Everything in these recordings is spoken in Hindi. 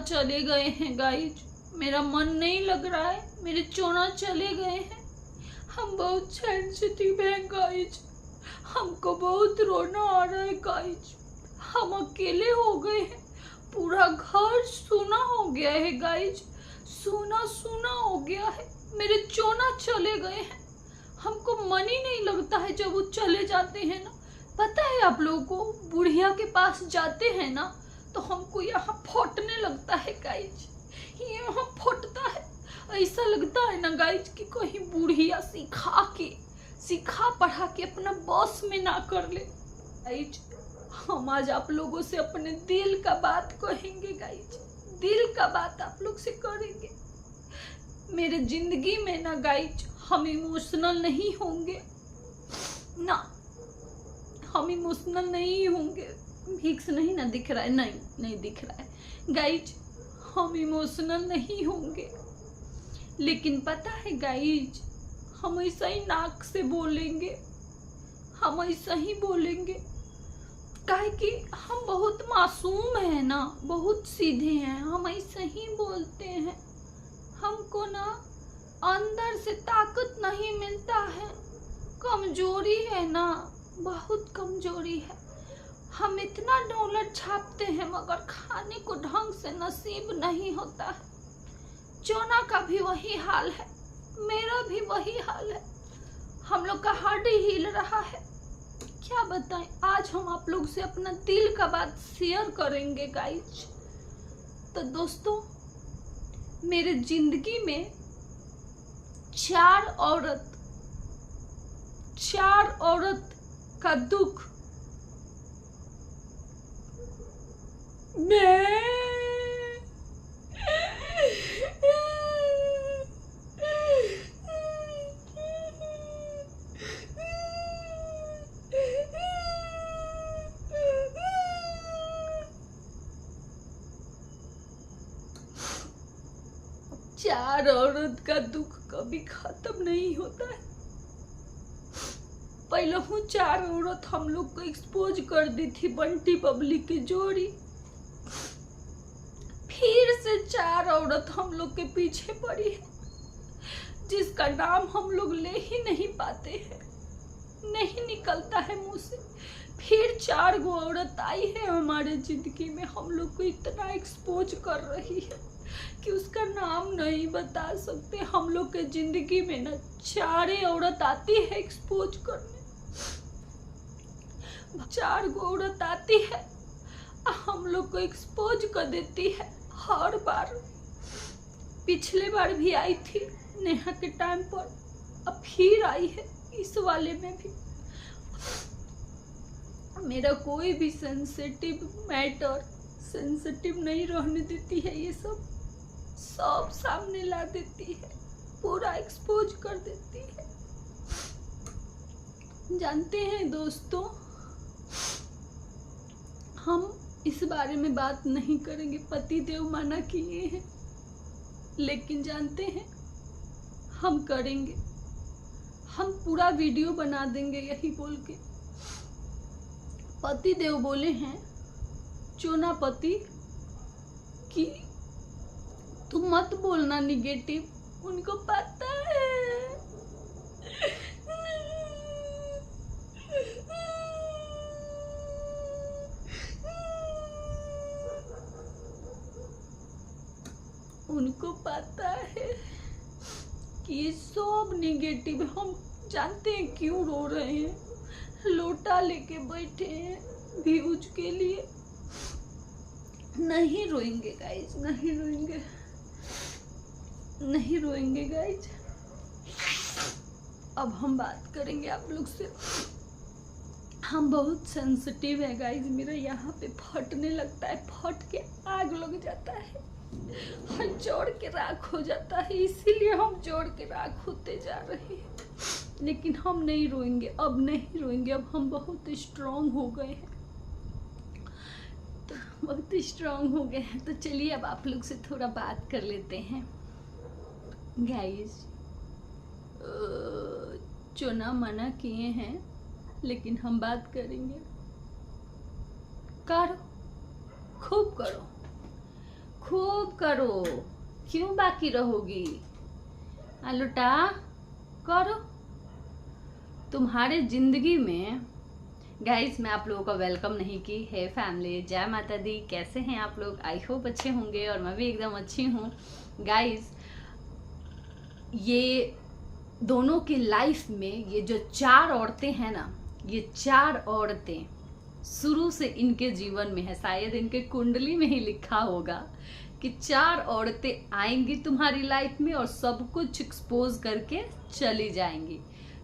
चले गए हैं गाइज, मेरा मन नहीं लग रहा है, मेरे चोना चले गए हैं। हम बहुत सेंसिटिव हैं गाइज, हमको बहुत रोना आ रहा है गाइज। हम अकेले हो गए हैं, पूरा घर सूना हो गया है गाइज, सूना सूना हो गया है। मेरे चोना चले गए हैं, हमको मन ही नहीं लगता है जब वो चले जाते हैं ना। पता है आप लोगों को, बुढ़िया के पास जाते हैं ना तो हमको यहाँ फटने लगता है गाइज, ये यहाँ फटता है। ऐसा लगता है ना गाइज कि कहीं बुढ़िया सिखा पढ़ा के अपना बॉस में ना कर ले। गाइज हम आज आप लोगों से अपने दिल का बात कहेंगे गाइज, दिल का बात आप लोग से करेंगे। मेरे जिंदगी में ना गाइज हम इमोशनल नहीं होंगे ना, हम इमोशनल नहीं होंगे। फिक्स नहीं ना दिख रहा है, नहीं दिख रहा है गाइज, हम इमोशनल नहीं होंगे। लेकिन पता है गाइज, हम ऐसा ही नाक से बोलेंगे, हम ऐसा ही बोलेंगे, काहे कि हम बहुत मासूम हैं ना, बहुत सीधे हैं, हम ऐसा ही बोलते हैं। हमको ना अंदर से ताकत नहीं मिलता है, कमजोरी है ना, बहुत कमजोरी है। हम इतना डॉलर छापते हैं मगर खाने को ढंग से नसीब नहीं होता है। चोना का भी वही हाल है, मेरा भी वही हाल है, हम लोग का हड्डी हिल रहा है। क्या बताएं, आज हम आप लोग से अपना दिल का बात शेयर करेंगे गाइज। तो दोस्तों, मेरे जिंदगी में चार औरत का दुख चार औरत का दुख कभी खत्म नहीं होता है। पहले हूँ चार औरत हम लोग को एक्सपोज कर दी थी बंटी बबली की जोड़ी, फिर से चार औरत हम लोग के पीछे पड़ी है, जिसका नाम हम लोग ले ही नहीं पाते हैं, नहीं निकलता है मुंह से। फिर चार गो औरत आई है हमारे जिंदगी में, हम लोग को इतना एक्सपोज कर रही है कि उसका नाम नहीं बता सकते। हम लोग के जिंदगी में ना चारे औरत आती है एक्सपोज करने, चार गो औरत आती है, हम लोग को एक्सपोज कर देती है हर बार। पिछले बार भी आई थी नेहा के टाइम पर, अब फिर आई है इस वाले में भी। मेरा कोई भी सेंसिटिव मैटर सेंसिटिव नहीं रहने देती है, ये सब सामने ला देती है, पूरा एक्सपोज कर देती है। जानते हैं दोस्तों, हम इस बारे में बात नहीं करेंगे, पति देव मना किए हैं, लेकिन जानते हैं हम करेंगे, हम पूरा वीडियो बना देंगे यही बोल के। पति देव बोले हैं चोना पति कि तुम मत बोलना निगेटिव, उनको पता है। उनको पता है कि ये सब निगेटिव। हम जानते हैं क्यों रो रहे हैं, लोटा लेके बैठे हैं व्यूज के लिए। नहीं रोएंगे गाइज, नहीं रोएंगे, नहीं रोएंगे गाइज। अब हम बात करेंगे आप लोग से। हम बहुत सेंसिटिव है गाइज, मेरा यहाँ पे फटने लगता है, फट के आग लग जाता है और जोड़ के राख हो जाता है, इसीलिए हम जोड़ के राख होते जा रहे हैं। लेकिन हम नहीं रोएंगे, अब नहीं रोएंगे, अब हम बहुत स्ट्रांग हो गए हैं, तो बहुत स्ट्रांग हो गए हैं। तो चलिए अब आप लोग से थोड़ा बात कर लेते हैं गाइज। चुना मना किए हैं, लेकिन हम बात करेंगे। करो, खूब करो, खूब करो, क्यों बाकी रहोगी? लुटा करो। तुम्हारे जिंदगी में गाइस, मैं आप लोगों का वेलकम नहीं की है फैमिली। जय माता दी। कैसे हैं आप लोग? आई होप अच्छे होंगे और मैं भी एकदम अच्छी हूँ। गाइस, ये दोनों की लाइफ में ये जो 4 औरतें हैं ना, ये 4 औरतें शुरू से इनके जीवन में है। शायद इनके कुंडली में ही लिखा होगा कि 4 औरतें आएंगी तुम्हारी लाइफ में और सब कुछ एक्सपोज करके चली जाएंगी।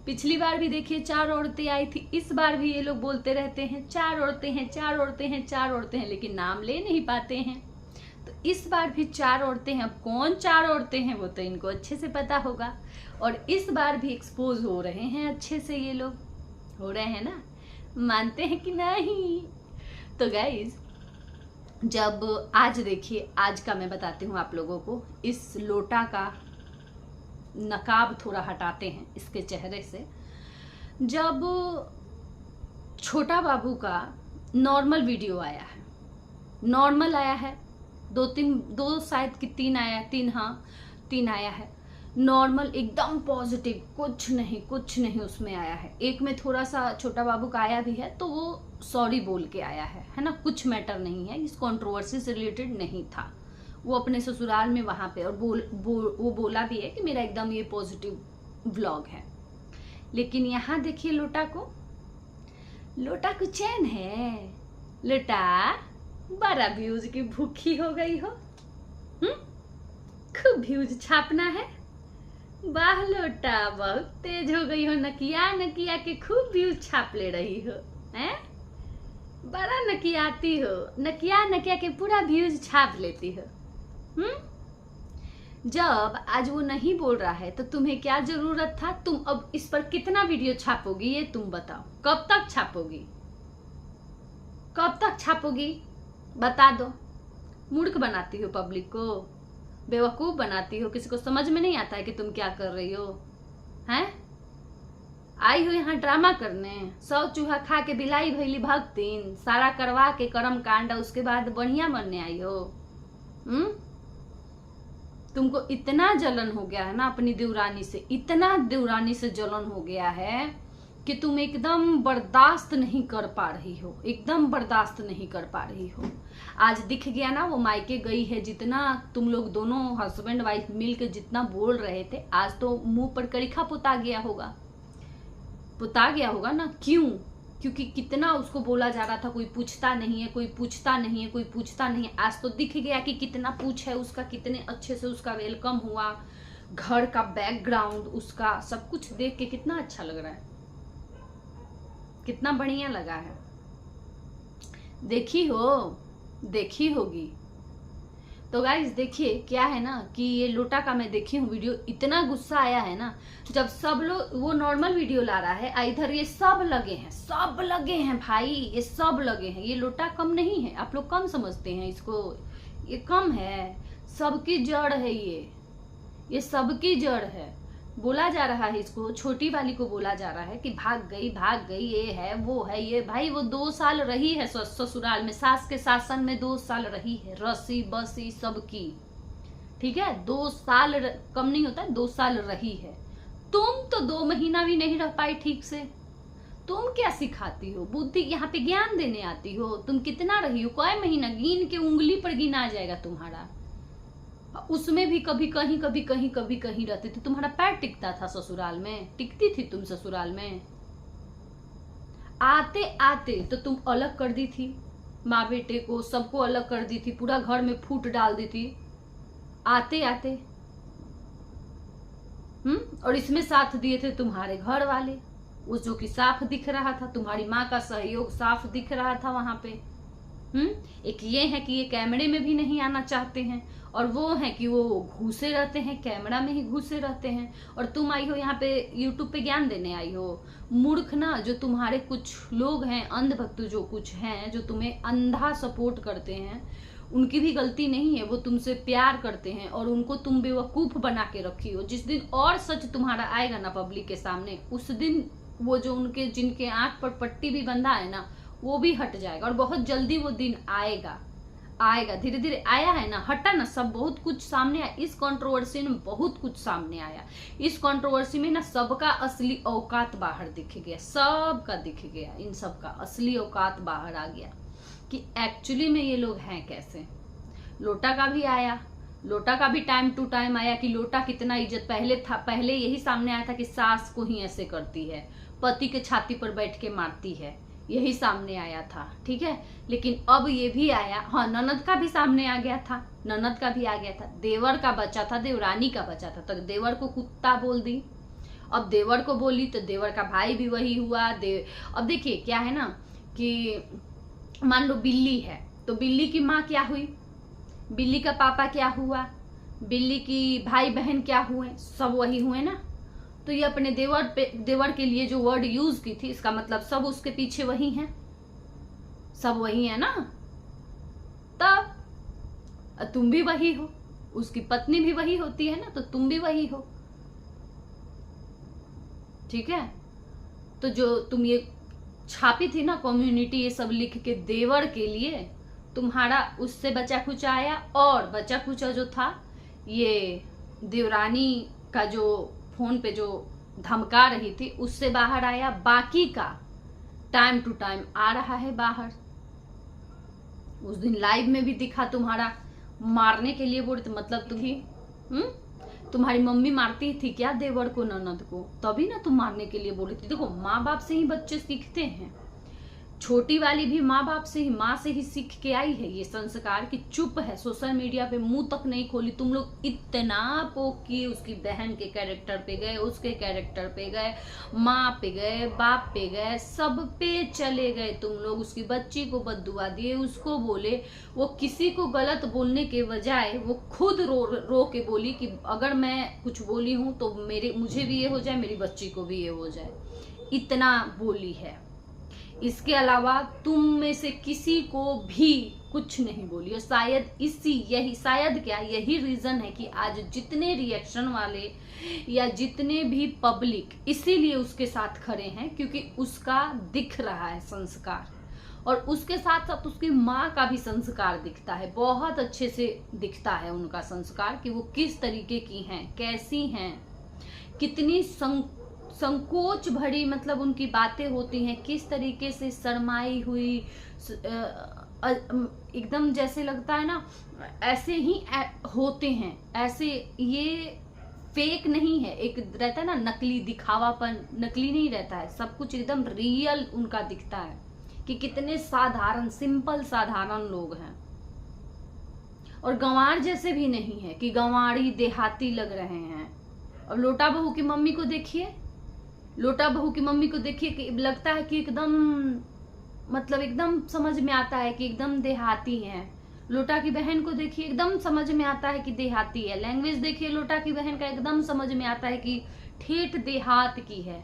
पिछली बार भी देखिए 4 औरतें आई थी, इस बार भी ये लोग बोलते रहते हैं 4 औरतें हैं, 4 औरतें हैं, 4 औरतें हैं, लेकिन नाम ले नहीं पाते हैं। तो इस बार भी 4 औरतें हैं। अब कौन 4 औरतें हैं वो तो इनको अच्छे से पता होगा, और इस बार भी एक्सपोज हो रहे हैं अच्छे से। ये लोग हो रहे हैं ना, मानते हैं कि नहीं? तो गाइज, जब आज देखिए, आज का मैं बताती हूँ आप लोगों को। इस लोटा का नकाब थोड़ा हटाते हैं इसके चेहरे से। जब छोटा बाबू का नॉर्मल वीडियो आया है, नॉर्मल आया है, 2 शायद कि 3 आया, 3 आया है। नॉर्मल एकदम पॉजिटिव, कुछ नहीं उसमें आया है। एक में थोड़ा सा छोटा बाबू का आया भी है, तो वो सॉरी बोल के आया है ना, कुछ मैटर नहीं है, इस कंट्रोवर्सी से रिलेटेड नहीं था। वो अपने ससुराल में वहां पे, और वो बोला भी है कि मेरा एकदम ये पॉजिटिव व्लॉग है। लेकिन यहाँ देखिए लोटा को चैन है। लोटा बड़ा व्यूज की भूखी हो गई हो। खूब व्यूज छापना है। वाह लोटा, बहुत तेज हो गई हो। नकिया के खूब व्यूज छाप ले रही हो, हैं? बड़ा नकियाती हो। नकिया के पूरा व्यूज छाप लेती हो। जब आज वो नहीं बोल रहा है तो तुम्हें क्या जरूरत था? तुम अब इस पर कितना वीडियो छापोगी ये तुम बताओ। कब तक छापोगी? बता दो। मूर्ख बनाती हो पब्लिक को, बेवकूफ बनाती हो। किसी को समझ में नहीं आता है कि तुम क्या कर रही हो, हैं? आई हो यहाँ ड्रामा करने। 100 चूहा खा के बिलाई भैली भक्तिन, सारा करवा के कर्म कांड, उसके बाद बढ़िया बनने आई हो। तुमको इतना जलन हो गया है ना अपनी देवरानी से, इतना देवरानी से जलन हो गया है कि तुम एकदम बर्दाश्त नहीं कर पा रही हो, एकदम बर्दाश्त नहीं कर पा रही हो। आज दिख गया ना वो मायके गई है। जितना तुम लोग दोनों हस्बैंड वाइफ मिल के जितना बोल रहे थे, आज तो मुंह पर करीखा पुता गया होगा ना। क्यों? क्योंकि कितना उसको बोला जा रहा था, कोई पूछता नहीं है। आज तो दिख गया कि कितना पूछ है उसका, कितने अच्छे से उसका वेलकम हुआ। घर का बैकग्राउंड, उसका सब कुछ देख के कितना अच्छा लग रहा है, कितना बढ़िया लगा है। देखी होगी। तो गाइस देखिए क्या है ना कि ये लोटा का मैं देखी हूँ वीडियो, इतना गुस्सा आया है ना। जब सब लोग, वो नॉर्मल वीडियो ला रहा है, इधर ये सब लगे हैं भाई, ये सब लगे हैं। ये लोटा कम नहीं है, आप लोग कम समझते हैं इसको, ये कम है। सबकी जड़ है ये सबकी जड़ है। बोला जा रहा है इसको, छोटी वाली को बोला जा रहा है कि भाग गई, ये है वो है। ये भाई वो 2 साल रही है ससुराल में, सास के शासन में 2 साल रही है, रसी बसी सबकी, ठीक है। 2 साल कम नहीं होता, 2 साल रही है। तुम तो 2 महीना भी नहीं रह पाई ठीक से। तुम क्या सिखाती हो? बुद्धि यहाँ पे ज्ञान देने आती हो। तुम कितना रही हो? कोई महीना गिन के उंगली पर गिना जाएगा तुम्हारा। उसमें भी कभी कहीं रहते थे। तुम्हारा पैर टिकता था ससुराल में? टिकती थी तुम ससुराल में? आते तो तुम अलग कर दी थी, माँ बेटे को सबको अलग कर दी थी, पूरा घर में फूट डाल दी थी आते। और इसमें साथ दिए थे तुम्हारे घर वाले, वो जो कि साफ दिख रहा था। तुम्हारी माँ का सहयोग साफ दिख रहा था वहां पे। एक ये है कि ये कैमरे में भी नहीं आना चाहते हैं, और वो है कि वो घुसे रहते हैं, कैमरा में ही घुसे रहते हैं। और तुम आई हो यहाँ पे यूट्यूब पे ज्ञान देने आई हो। मूर्ख ना, जो तुम्हारे कुछ लोग हैं अंधभक्त, जो कुछ हैं जो तुम्हें अंधा सपोर्ट करते हैं, उनकी भी गलती नहीं है। वो तुमसे प्यार करते हैं और उनको तुम बेवकूफ बना के रखी हो। जिस दिन और सच तुम्हारा आएगा ना पब्लिक के सामने, उस दिन वो जो उनके जिनके आंख पर पट्टी भी बंधा है ना, वो भी हट जाएगा। और बहुत जल्दी वो दिन आएगा। आएगा, धीरे धीरे आया है ना, हटा ना, सब बहुत कुछ सामने आया। इस कंट्रोवर्सी में बहुत कुछ सामने आया। इस कंट्रोवर्सी में ना सबका असली औकात बाहर दिख गया, सबका दिख गया, इन सबका असली औकात बाहर आ गया कि एक्चुअली में ये लोग हैं कैसे। लोटा का भी आया, लोटा का भी टाइम टू टाइम आया कि लोटा कितना इज्जत पहले था। पहले यही सामने आया था कि सास को ही ऐसे करती है, पति के छाती पर बैठ के मारती है, यही सामने आया था, ठीक है। लेकिन अब ये भी आया, हाँ ननद का भी सामने आ गया था, ननद का भी आ गया था, देवर का बचा था, देवरानी का बचा था, तो देवर को कुत्ता बोल दी। अब देवर को बोली तो देवर का भाई भी वही हुआ। अब देखिए क्या है ना कि मान लो बिल्ली है तो बिल्ली की माँ क्या हुई, बिल्ली का पापा क्या हुआ, बिल्ली की भाई बहन क्या हुए, सब वही हुए ना। तो ये अपने देवर के लिए जो वर्ड यूज की थी, इसका मतलब सब उसके पीछे वही हैं, सब वही है ना। तब तुम भी वही हो, उसकी पत्नी भी वही होती है ना, तो तुम भी वही हो, ठीक है। तो जो तुम ये छापी थी ना कम्युनिटी, ये सब लिख के देवर के लिए, तुम्हारा उससे बचा खुचा आया। और बचा खुचा जो था ये देवरानी का जो फोन पे जो धमका रही थी उससे बाहर आया। बाकी का टाइम टू टाइम आ रहा है बाहर। उस दिन लाइव में भी दिखा, तुम्हारा मारने के लिए बोल रहे थे, मतलब तुम्हारी मम्मी मारती थी क्या देवर को, ननद को, तभी ना तुम मारने के लिए बोल रही थी। देखो माँ बाप से ही बच्चे सीखते हैं, छोटी वाली भी माँ बाप से ही, माँ से ही सीख के आई है ये संस्कार कि चुप है, सोशल मीडिया पे मुंह तक नहीं खोली। तुम लोग इतना पोक किए, उसकी बहन के कैरेक्टर पे गए, उसके कैरेक्टर पे गए, माँ पे गए, बाप पे गए, सब पे चले गए तुम लोग। उसकी बच्ची को बद्दुआ दिए, उसको बोले, वो किसी को गलत बोलने के बजाय वो खुद रो के बोली कि अगर मैं कुछ बोली हूँ तो मुझे भी ये हो जाए, मेरी बच्ची को भी ये हो जाए, इतना बोली है। इसके अलावा तुम में से किसी को भी कुछ नहीं बोली। और शायद यही रीजन है कि आज जितने रिएक्शन वाले या जितने भी पब्लिक इसीलिए उसके साथ खड़े हैं, क्योंकि उसका दिख रहा है संस्कार, और उसके साथ साथ उसकी माँ का भी संस्कार दिखता है, बहुत अच्छे से दिखता है उनका संस्कार कि वो किस तरीके की हैं, कैसी हैं, कितनी संकोच भरी मतलब उनकी बातें होती हैं, किस तरीके से शर्माई हुई, एकदम जैसे लगता है ना ऐसे ही होते हैं, ऐसे ये फेक नहीं है। एक रहता है ना नकली दिखावापन, नकली नहीं रहता है, सब कुछ एकदम रियल उनका दिखता है कि कितने साधारण, सिंपल साधारण लोग हैं। और गंवार जैसे भी नहीं है कि गंवारी देहाती लग रहे हैं। और लोटा बहू की मम्मी को देखिए, लोटा बहू की मम्मी को देखिए कि लगता है कि एकदम मतलब एकदम समझ में आता है कि एकदम देहाती है। लोटा की बहन को देखिए, एकदम समझ में आता है कि देहाती है। लैंग्वेज देखिए लोटा की बहन का, एकदम समझ में आता है कि ठेठ देहात की है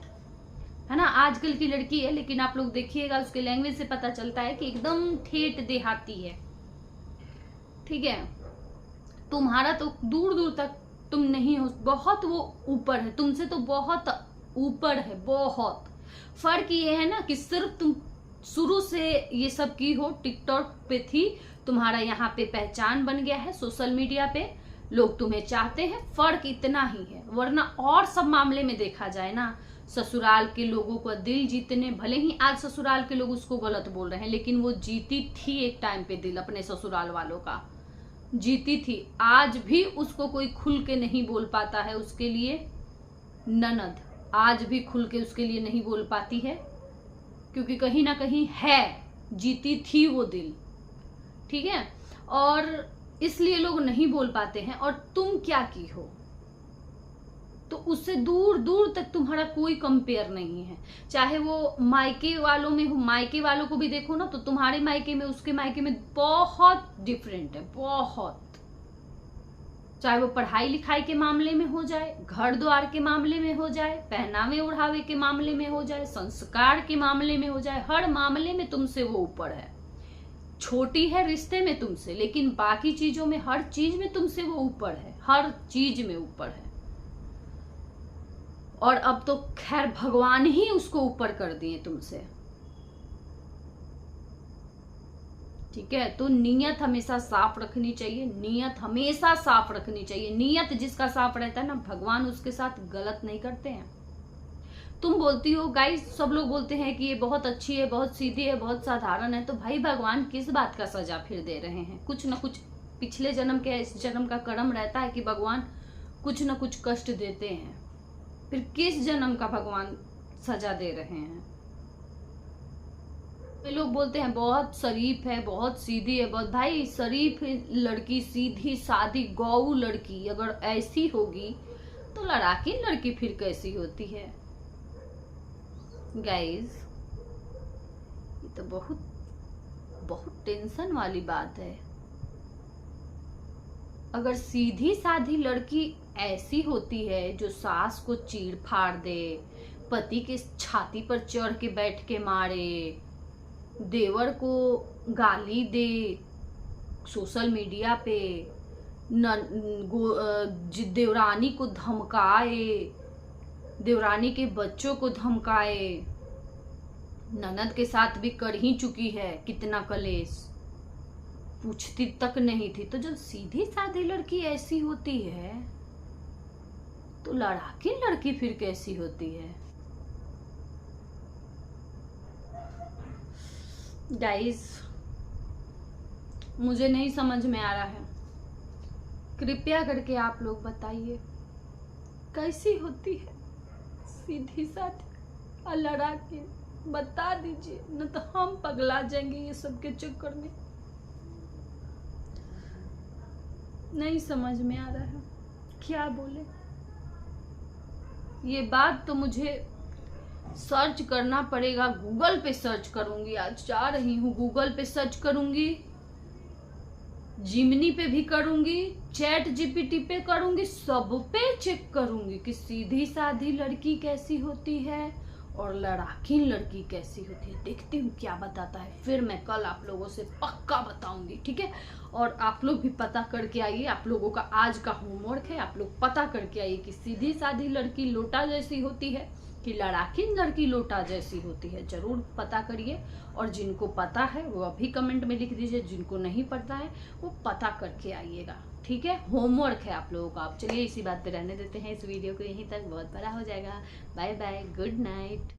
ना। आजकल की लड़की है लेकिन आप लोग देखिएगा उसके लैंग्वेज से पता चलता है कि एकदम ठेठ देहाती है, ठीक है। तुम्हारा तो दूर दूर तक तुम नहीं हो, बहुत वो ऊपर है, तुमसे तो बहुत ऊपर है, बहुत। फर्क ये है ना कि सिर्फ तुम शुरू से ये सब की हो, टिकटॉक पे थी, तुम्हारा यहाँ पे पहचान बन गया है, सोशल मीडिया पे लोग तुम्हें चाहते हैं, फर्क इतना ही है। वरना और सब मामले में देखा जाए ना, ससुराल के लोगों को दिल जीतने, भले ही आज ससुराल के लोग उसको गलत बोल रहे हैं, लेकिन वो जीती थी एक टाइम पे दिल अपने ससुराल वालों का, जीती थी। आज भी उसको कोई खुल के नहीं बोल पाता है, उसके लिए ननद आज भी खुल के उसके लिए नहीं बोल पाती है, क्योंकि कहीं ना कहीं है, जीती थी वो दिल, ठीक है। और इसलिए लोग नहीं बोल पाते हैं। और तुम क्या की हो, तो उससे दूर दूर तक तुम्हारा कोई कंपेयर नहीं है। चाहे वो मायके वालों में हो, मायके वालों को भी देखो ना, तो तुम्हारे मायके में उसके मायके में बहुत डिफरेंट है, बहुत। चाहे वो पढ़ाई लिखाई के मामले में हो जाए, घर द्वार के मामले में हो जाए, पहनावे ओढ़ावे के मामले में हो जाए, संस्कार के मामले में हो जाए, हर मामले में तुमसे वो ऊपर है। छोटी है रिश्ते में तुमसे, लेकिन बाकी चीजों में, हर चीज में तुमसे वो ऊपर है, हर चीज में ऊपर है। और अब तो खैर भगवान ही उसको ऊपर कर दिए तुमसे। ठीक है, तो नीयत हमेशा साफ रखनी चाहिए, नीयत हमेशा साफ रखनी चाहिए। नीयत जिसका साफ रहता है ना, भगवान उसके साथ गलत नहीं करते हैं। तुम बोलती हो गाइस, सब लोग बोलते हैं कि ये बहुत अच्छी है, बहुत सीधी है, बहुत साधारण है, तो भाई भगवान किस बात का सजा फिर दे रहे हैं? कुछ ना कुछ पिछले जन्म के इस जन्म का कर्म रहता है कि भगवान कुछ ना कुछ कष्ट देते हैं, फिर किस जन्म का भगवान सजा दे रहे हैं? ये लोग बोलते हैं बहुत शरीफ है, बहुत सीधी है, बहुत, भाई शरीफ लड़की, सीधी सादी गौ लड़की अगर ऐसी होगी तो लड़ाकी लड़की फिर कैसी होती है? गाइस, ये तो बहुत बहुत टेंशन वाली बात है। अगर सीधी साधी लड़की ऐसी होती है जो सास को चीड़ फाड़ दे, पति के छाती पर चढ़ के बैठ के मारे, देवर को गाली दे सोशल मीडिया पे, देवरानी को धमकाए, देवरानी के बच्चों को धमकाए, ननद के साथ भी कर ही चुकी है कितना कलेश, पूछती तक नहीं थी। तो जब सीधी सादी लड़की ऐसी होती है तो लड़ाकी लड़की फिर कैसी होती है? गाइस, मुझे नहीं समझ में आ रहा है, कृपया करके आप लोग बताइए कैसी होती है सीधी सादी और लड़ाकी? बता दीजिए, न तो हम पगला जाएंगे ये सब के चक्कर में। नहीं समझ में आ रहा है क्या बोले। ये बात तो मुझे सर्च करना पड़ेगा, गूगल पे सर्च करूंगी, आज जा रही हूँ गूगल पे सर्च करूंगी, जिमिनी पे भी करूंगी, चैट जीपीटी पे करूंगी, सब पे चेक करूंगी कि सीधी साधी लड़की कैसी होती है और लड़ाकी लड़की कैसी होती है। देखती हूँ क्या बताता है, फिर मैं कल आप लोगों से पक्का बताऊंगी, ठीक है? और आप लोग भी पता करके आइए, आप लोगों का आज का होमवर्क है, आप लोग पता करके आइए कि सीधी साधी लड़की लोटा जैसी होती है कि लड़ाकी लड़की लोटा जैसी होती है। जरूर पता करिए, और जिनको पता है वो अभी कमेंट में लिख दीजिए, जिनको नहीं पता है वो पता करके आइएगा, ठीक है? होमवर्क है आप लोगों का। आप चलिए इसी बात पे रहने देते हैं, इस वीडियो को यहीं तक, बहुत बड़ा हो जाएगा। Bye bye, good night.